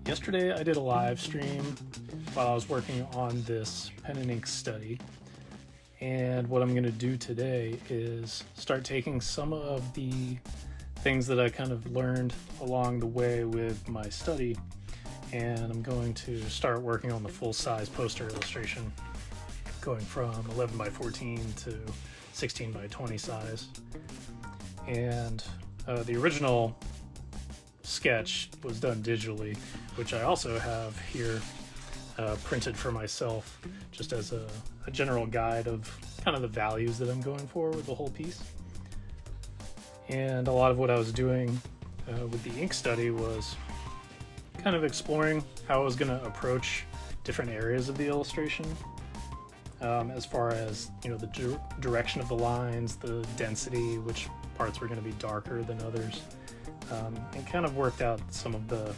Yesterday I did a live stream while I was working on this pen and ink study, and what I'm going to do today is start taking some of the things that I kind of learned along the way with my study, and I'm going to start working on the full-size poster illustration, going from 11 by 14 to 16 by 20 size. And the original sketch was done digitally, which I also have here printed for myself, just as a general guide of kind of the values that I'm going for with the whole piece. And a lot of what I was doing with the ink study was kind of exploring how I was going to approach different areas of the illustration, as far as, you know, the direction of the lines, the density, which parts were going to be darker than others, and kind of worked out some of the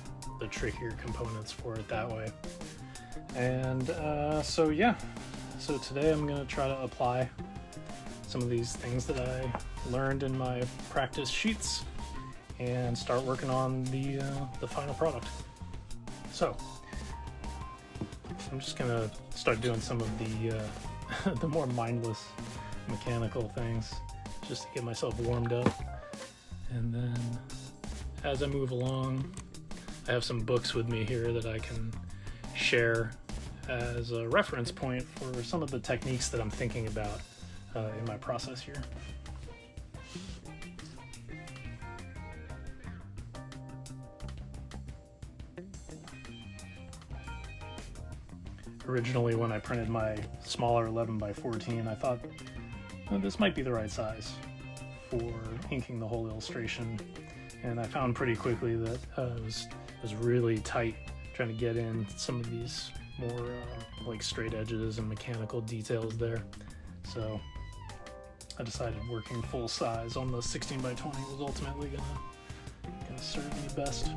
trickier components for it that way. And so today I'm going to try to apply some of these things that I learned in my practice sheets and start working on the final product. So I'm just going to start doing some of the more mindless mechanical things just to get myself warmed up. And then as I move along, I have some books with me here that I can share as a reference point for some of the techniques that I'm thinking about in my process here. Originally, when I printed my smaller 11 by 14, I thought, oh, this might be the right size for inking the whole illustration, and I found pretty quickly that it was really tight trying to get in some of these more like straight edges and mechanical details there. So I decided working full size on the 16 by 20 was ultimately gonna serve me best.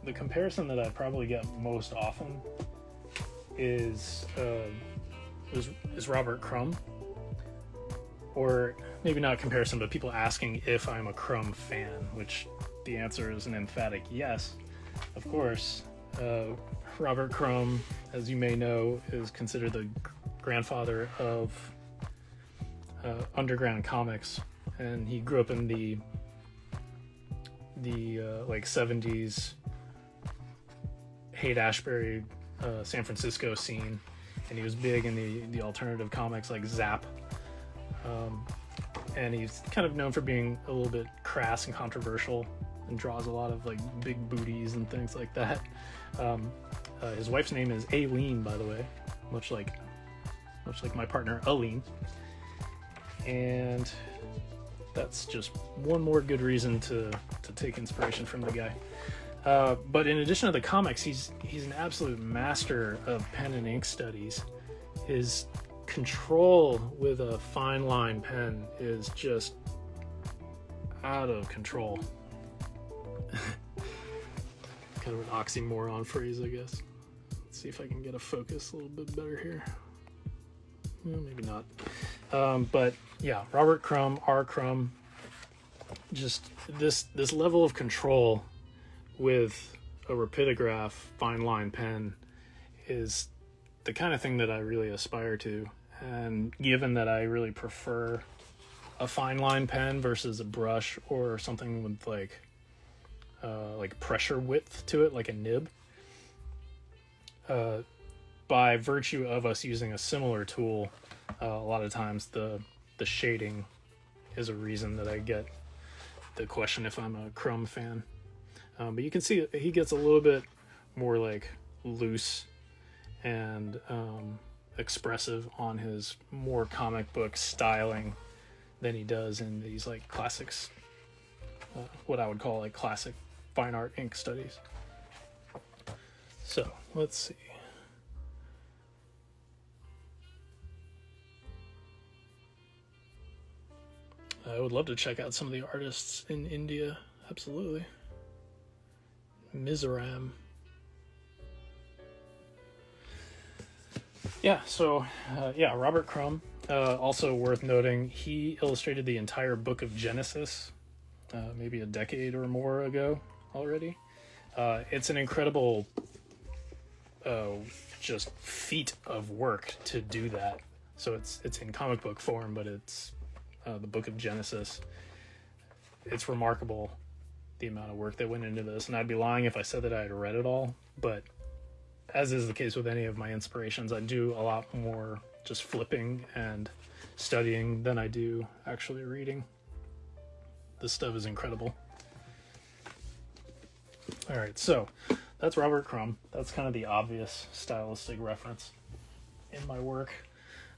The comparison that I probably get most often is Robert Crumb, or maybe not comparison, but people asking if I'm a Crumb fan, which the answer is an emphatic yes. Of course, Robert Crumb, as you may know, is considered the grandfather of underground comics, and he grew up in the like 70s Haight-Ashbury, San Francisco scene, and he was big in the alternative comics like Zap, and he's kind of known for being a little bit crass and controversial, and draws a lot of like big booties and things like that. His wife's name is Aileen, by the way, much like my partner Aline, and that's just one more good reason to take inspiration from the guy. But in addition to the comics, he's an absolute master of pen and ink studies. His control with a fine line pen is just out of control. kind of an oxymoron phrase, I guess. Let's see if I can get a focus a little bit better here. Well, maybe not. But yeah, Robert Crumb, R. Crumb, just this level of control with a rapidograph fine line pen is the kind of thing that I really aspire to. And given that I really prefer a fine line pen versus a brush or something with like pressure width to it, like a nib, by virtue of us using a similar tool, a lot of times the shading is a reason that I get the question if I'm a Crumb fan. But you can see he gets a little bit more like loose and expressive on his more comic book styling than he does in these like classics, what I would call like classic fine art ink studies. So let's see. I would love to check out some of the artists in India. Absolutely. Mizoram. Yeah, so, Robert Crumb. Also worth noting, he illustrated the entire book of Genesis, maybe a decade or more ago already. It's an incredible just feat of work to do that. So it's in comic book form, but it's the book of Genesis. It's remarkable the amount of work that went into this, and I'd be lying if I said that I had read it all, but as is the case with any of my inspirations, I do a lot more just flipping and studying than I do actually reading. This stuff is incredible. All right, so that's Robert Crumb. That's kind of the obvious stylistic reference in my work.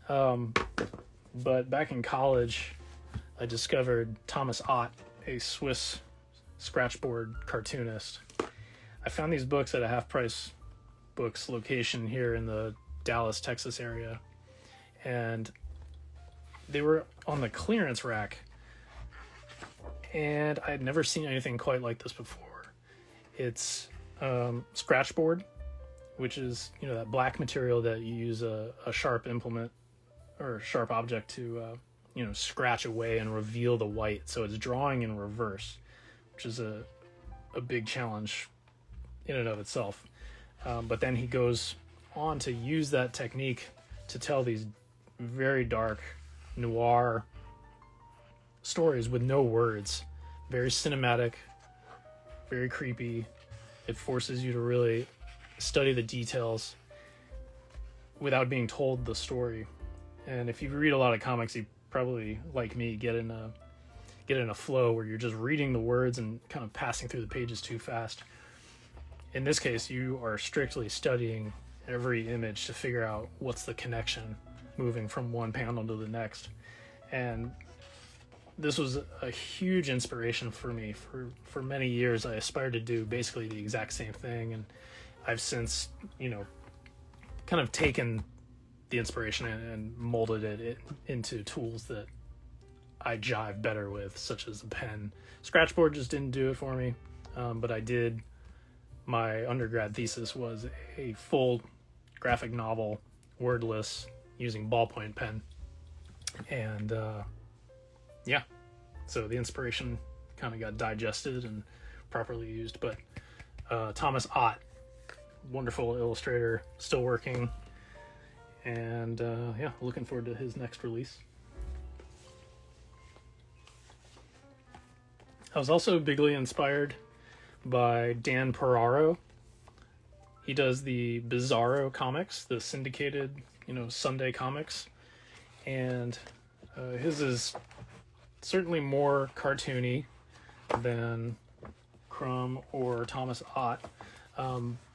But back in college, I discovered Thomas Ott, a Swiss scratchboard cartoonist. I found these books at a half-price books location here in the Dallas, Texas area, and they were on the clearance rack, and I had never seen anything quite like this before. It's scratchboard, which is, that black material that you use a sharp implement or a sharp object to scratch away and reveal the white. So it's drawing in reverse, which is a big challenge in and of itself. But then he goes on to use that technique to tell these very dark noir stories with no words. Very cinematic, very creepy. It forces you to really study the details without being told the story. And if you read a lot of comics, you probably, like me, get in a flow where you're just reading the words and kind of passing through the pages too fast. In this case, you are strictly studying every image to figure out what's the connection moving from one panel to the next. And this was a huge inspiration for me. For many years, I aspired to do basically the exact same thing. And I've since, kind of taken the inspiration and molded it into tools that I jive better with, such as a pen. Scratchboard just didn't do it for me, but I did. My undergrad thesis was a full graphic novel, wordless, using ballpoint pen. And so the inspiration kind of got digested and properly used. But Thomas Ott, wonderful illustrator, still working. And looking forward to his next release. I was also bigly inspired by Dan Peraro. He does the Bizarro comics, the syndicated, Sunday comics. And his is certainly more cartoony than Crumb or Thomas Ott.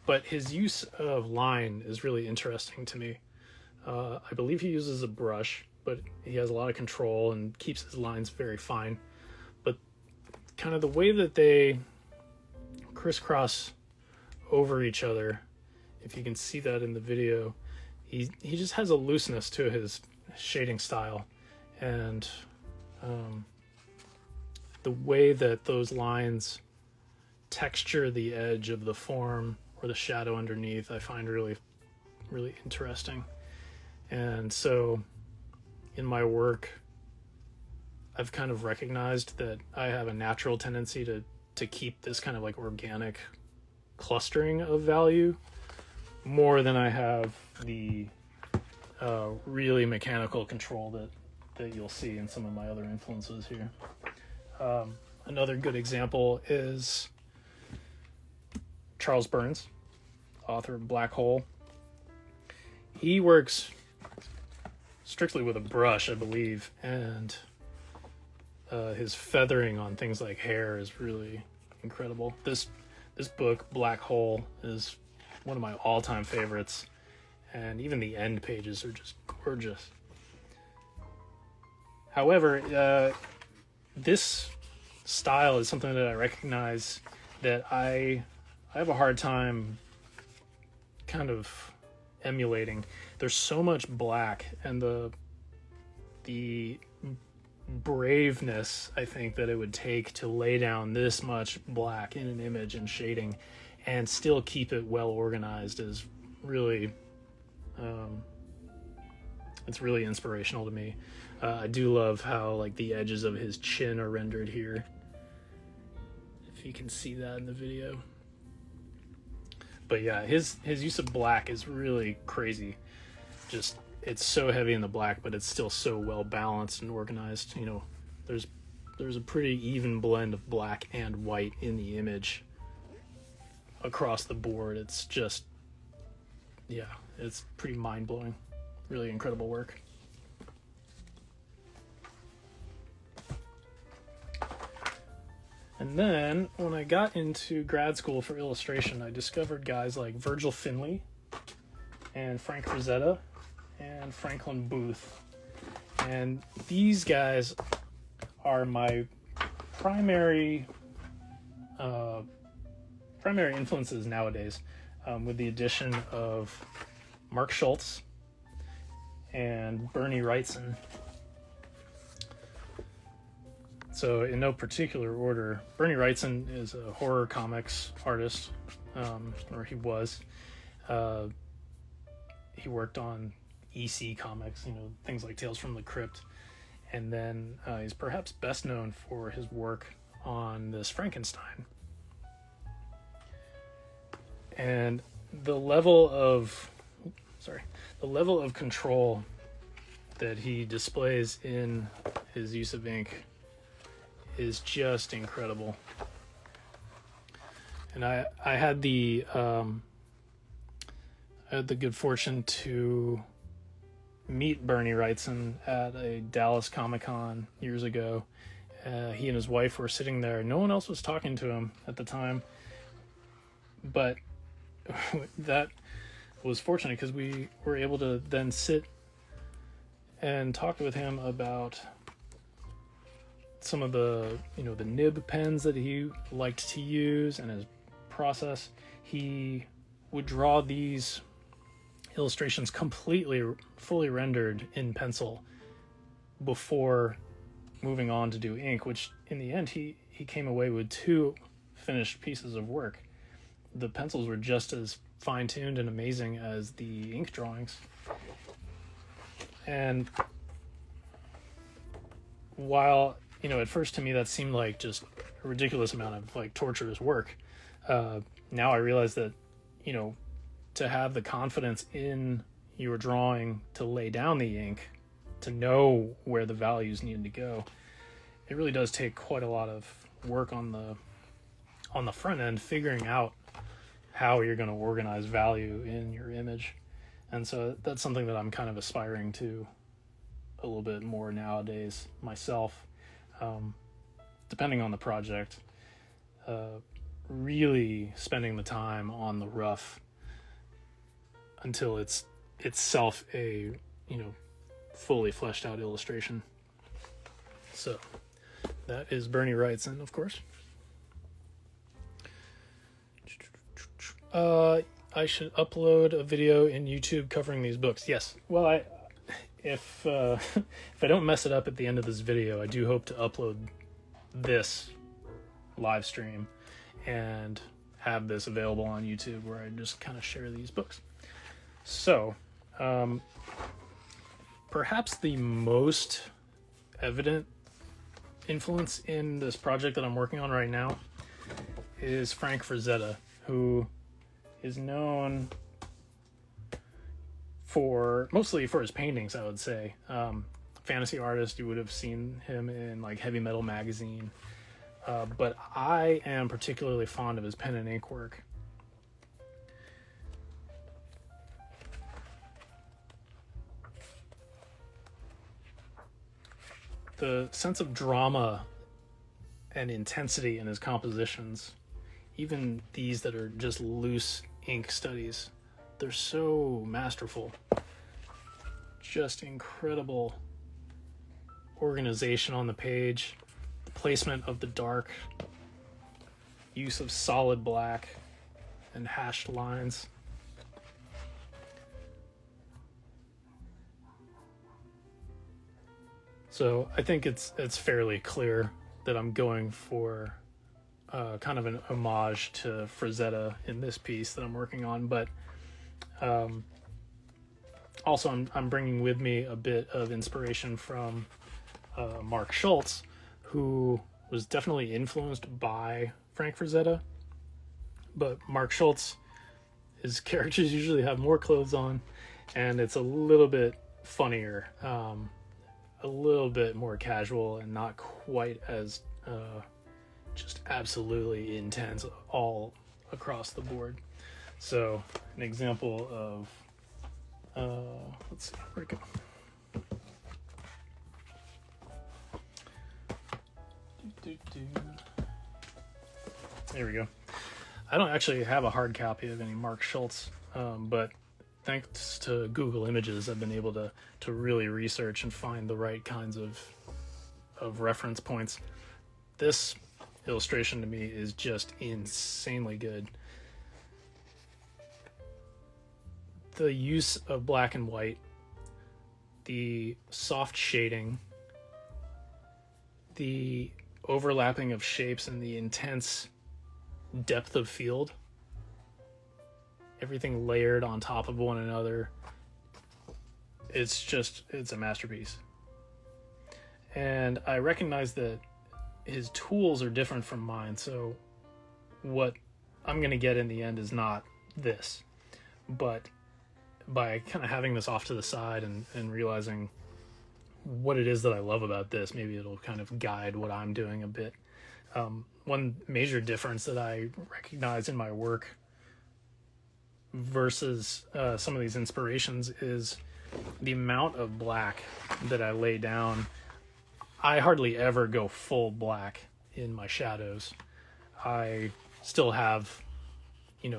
But his use of line is really interesting to me. I believe he uses a brush, but he has a lot of control and keeps his lines very fine. But kind of the way that they crisscross over each other, if you can see that in the video, he just has a looseness to his shading style. And the way that those lines texture the edge of the form or the shadow underneath, I find really, really interesting. And so in my work, I've kind of recognized that I have a natural tendency to keep this kind of like organic clustering of value more than I have the really mechanical control that you'll see in some of my other influences here. Another good example is Charles Burns, author of Black Hole. He works strictly with a brush, I believe, and his feathering on things like hair is really incredible. This book, Black Hole, is one of my all-time favorites, and even the end pages are just gorgeous. However, this style is something that I recognize that I have a hard time kind of emulating. There's so much black, and the braveness I think that it would take to lay down this much black in an image and shading and still keep it well organized is really it's really inspirational to me. I do love how like the edges of his chin are rendered here, if you can see that in the video. But yeah, his use of black is really crazy. Just, it's so heavy in the black, but it's still so well balanced and organized. You know, there's a pretty even blend of black and white in the image across the board. It's just, yeah, it's pretty mind-blowing. Really incredible work. And then when I got into grad school for illustration, I discovered guys like Virgil Finley and Frank Frazetta and Franklin Booth. And these guys are my primary influences nowadays, with the addition of Mark Schultz and Bernie Wrightson. So in no particular order, Bernie Wrightson is a horror comics artist, or he was. He worked on EC comics, you know, things like Tales from the Crypt. And then he's perhaps best known for his work on this Frankenstein. And the level of control that he displays in his use of ink is just incredible. And I had the good fortune to meet Bernie Wrightson at a Dallas Comic-Con years ago. He and his wife were sitting there. No one else was talking to him at the time, but that was fortunate because we were able to then sit and talk with him about some of the, you know, the nib pens that he liked to use and his process. He would draw these illustrations completely fully rendered in pencil before moving on to do ink, which in the end he came away with 2 finished pieces of work. The pencils were just as fine-tuned and amazing as the ink drawings. And while, you know, at first to me that seemed like just a ridiculous amount of like torturous work, now I realize that, you know, to have the confidence in your drawing to lay down the ink, to know where the values need to go, it really does take quite a lot of work on the front end, figuring out how you're going to organize value in your image. And so that's something that I'm kind of aspiring to a little bit more nowadays myself, depending on the project, really spending the time on the rough until it's itself a, you know, fully fleshed out illustration. So that is Bernie Wrightson, of course. I should upload a video in YouTube covering these books. Yes. Well, if I don't mess it up at the end of this video, I do hope to upload this live stream and have this available on YouTube where I just kind of share these books. So, perhaps the most evident influence in this project that I'm working on right now is Frank Frazetta, who is known mostly for his paintings, I would say. Fantasy artist, you would have seen him in like Heavy Metal magazine. But I am particularly fond of his pen and ink work. The sense of drama and intensity in his compositions, even these that are just loose ink studies, they're so masterful. Just incredible organization on the page, the placement of the dark, use of solid black and hashed lines. So I think it's fairly clear that I'm going for kind of an homage to Frazetta in this piece that I'm working on, but also I'm bringing with me a bit of inspiration from Mark Schultz, who was definitely influenced by Frank Frazetta, but Mark Schultz, his characters usually have more clothes on, and it's a little bit funnier, a little bit more casual, and not quite as just absolutely intense all across the board. So an example of let's see, where'd it go? There we go. I don't actually have a hard copy of any Mark Schultz, but thanks to Google Images, I've been able to really research and find the right kinds of reference points. This illustration to me is just insanely good. The use of black and white, the soft shading, the overlapping of shapes, and the intense depth of field, everything layered on top of one another. It's a masterpiece. And I recognize that his tools are different from mine, so what I'm going to get in the end is not this. But by kind of having this off to the side and realizing what it is that I love about this, maybe it'll kind of guide what I'm doing a bit. One major difference that I recognize in my work versus some of these inspirations is the amount of black that I lay down. I hardly ever go full black in my shadows. I still have,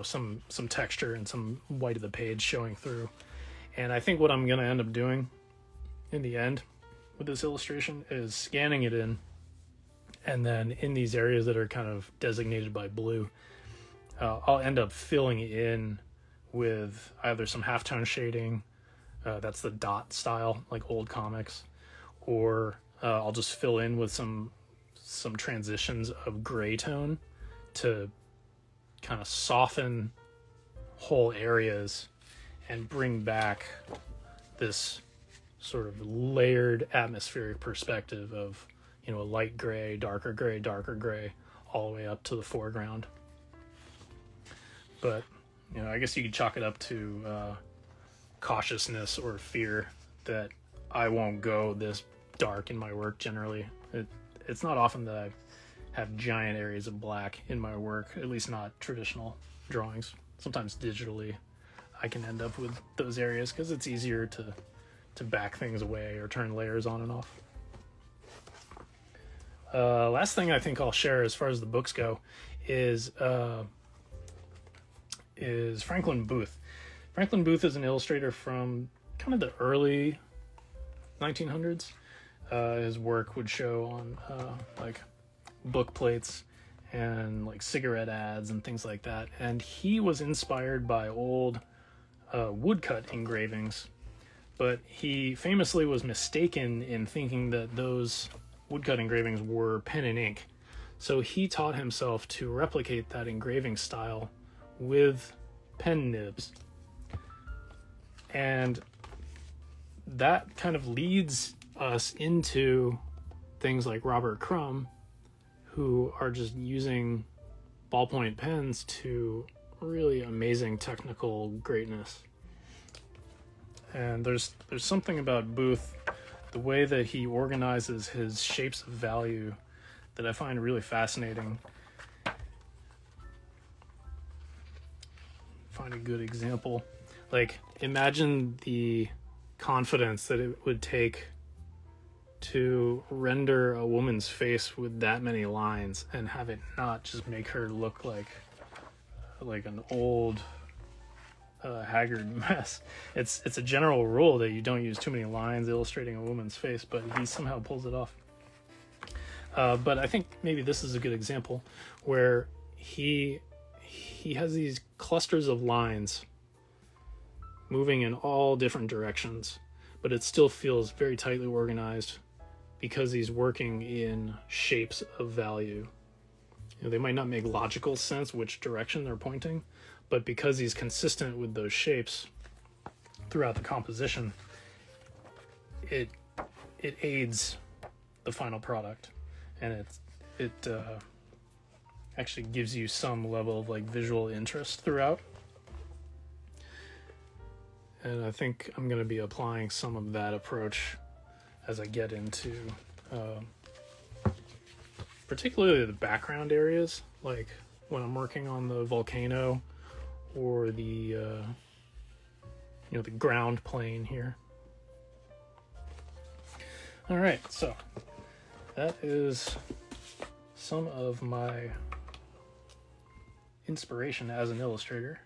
some texture and some white of the page showing through. And I think what I'm going to end up doing in the end with this illustration is scanning it in, and then in these areas that are kind of designated by blue, I'll end up filling in with either some halftone shading, that's the dot style, like old comics, or I'll just fill in with some transitions of gray tone to kind of soften whole areas and bring back this sort of layered atmospheric perspective of, a light gray, darker gray, all the way up to the foreground. But, I guess you could chalk it up to cautiousness or fear that I won't go this dark in my work generally. It's not often that I have giant areas of black in my work, at least not traditional drawings. Sometimes digitally I can end up with those areas because it's easier to back things away or turn layers on and off. Last thing I think I'll share as far as the books go is Franklin Booth. Franklin Booth is an illustrator from kind of the early 1900s. His work would show on like book plates and like cigarette ads and things like that. And he was inspired by old woodcut engravings, but he famously was mistaken in thinking that those woodcut engravings were pen and ink. So he taught himself to replicate that engraving style with pen nibs. And that kind of leads us into things like Robert Crumb, who are just using ballpoint pens to really amazing technical greatness. And there's something about Booth, the way that he organizes his shapes of value, that I find really fascinating. Find a good example. Like, imagine the confidence that it would take to render a woman's face with that many lines and have it not just make her look like an old haggard mess. It's a general rule that you don't use too many lines illustrating a woman's face, but he somehow pulls it off. But I think maybe this is a good example where he has these clusters of lines moving in all different directions, but it still feels very tightly organized because he's working in shapes of value. You know, they might not make logical sense which direction they're pointing, but because he's consistent with those shapes throughout the composition, it aids the final product, and it actually gives you some level of like visual interest throughout. And I think I'm going to be applying some of that approach as I get into particularly the background areas, like when I'm working on the volcano or the the ground plane here. All right, so that is some of my inspiration as an illustrator.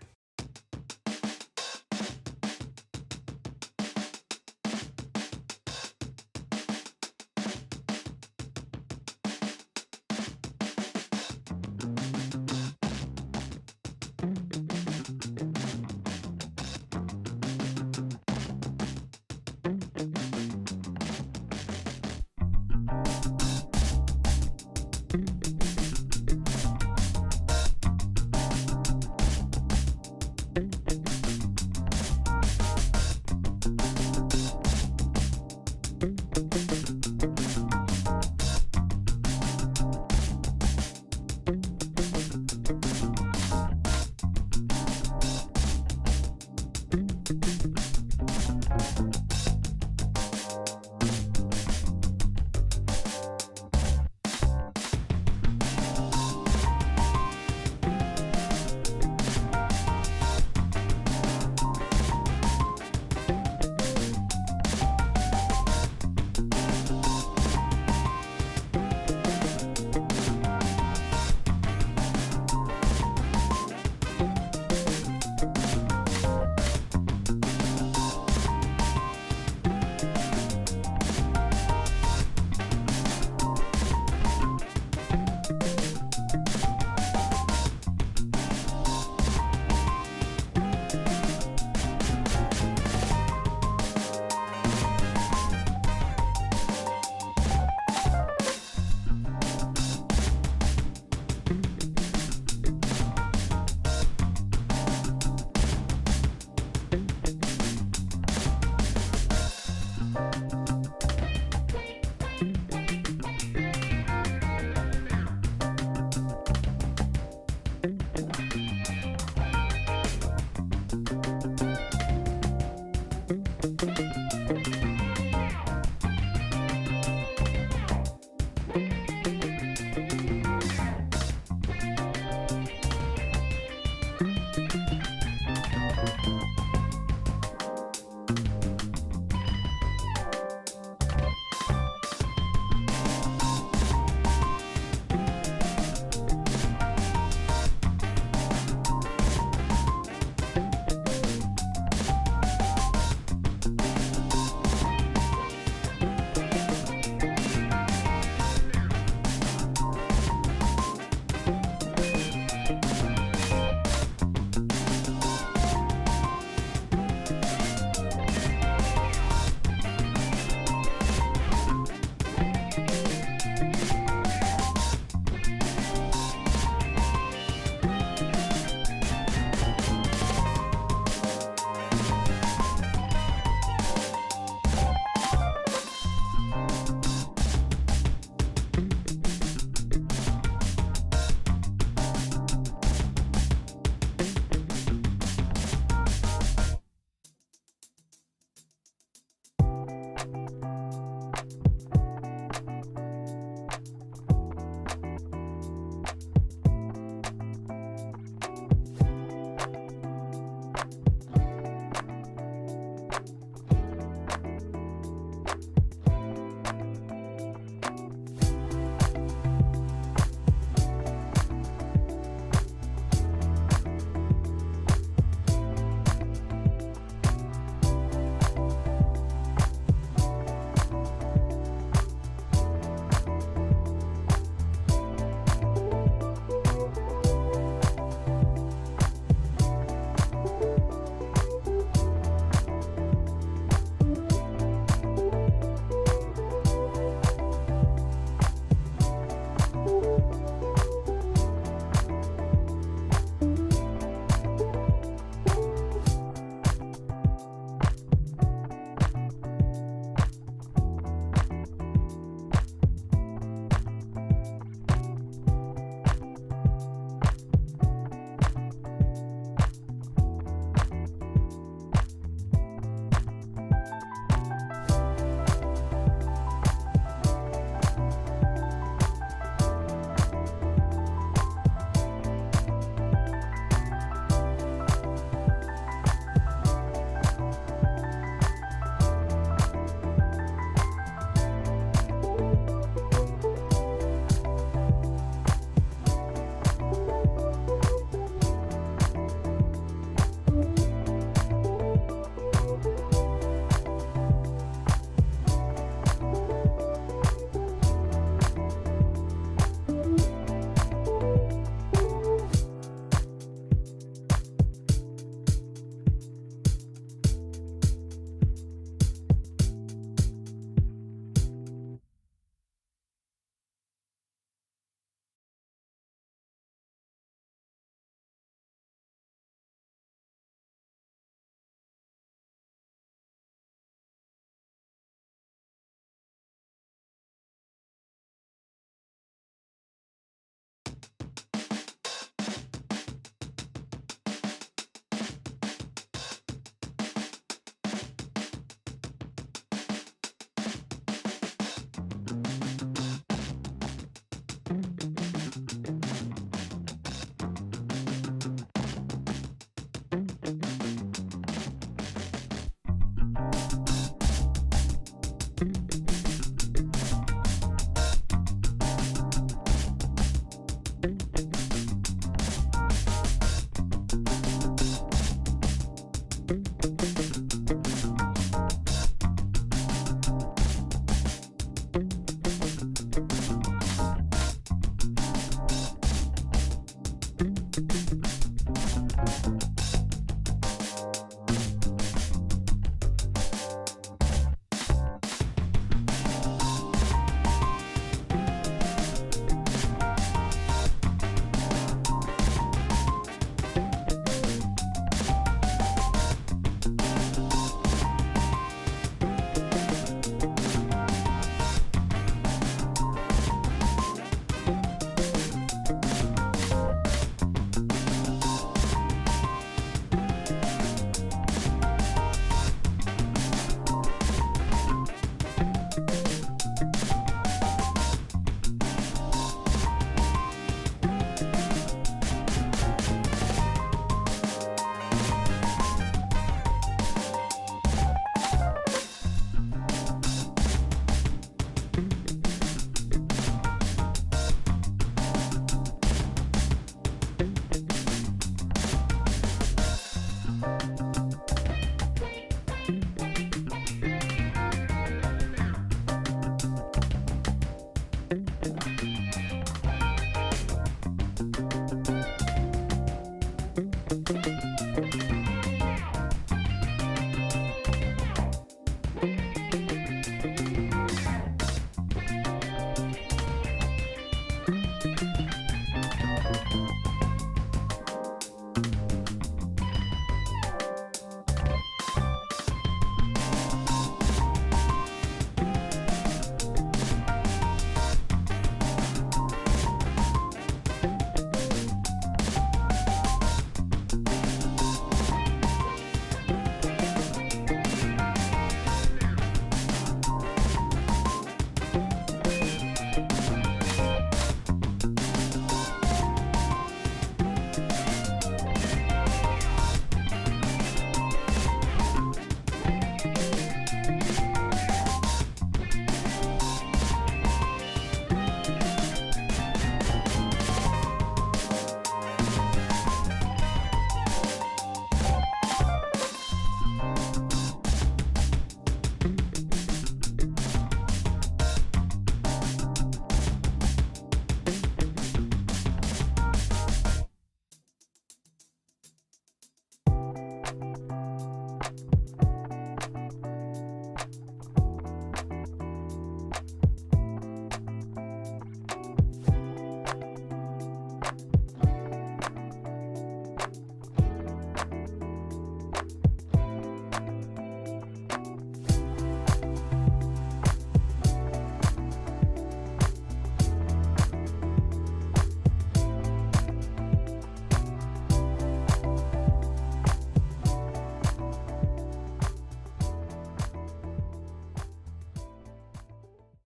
you.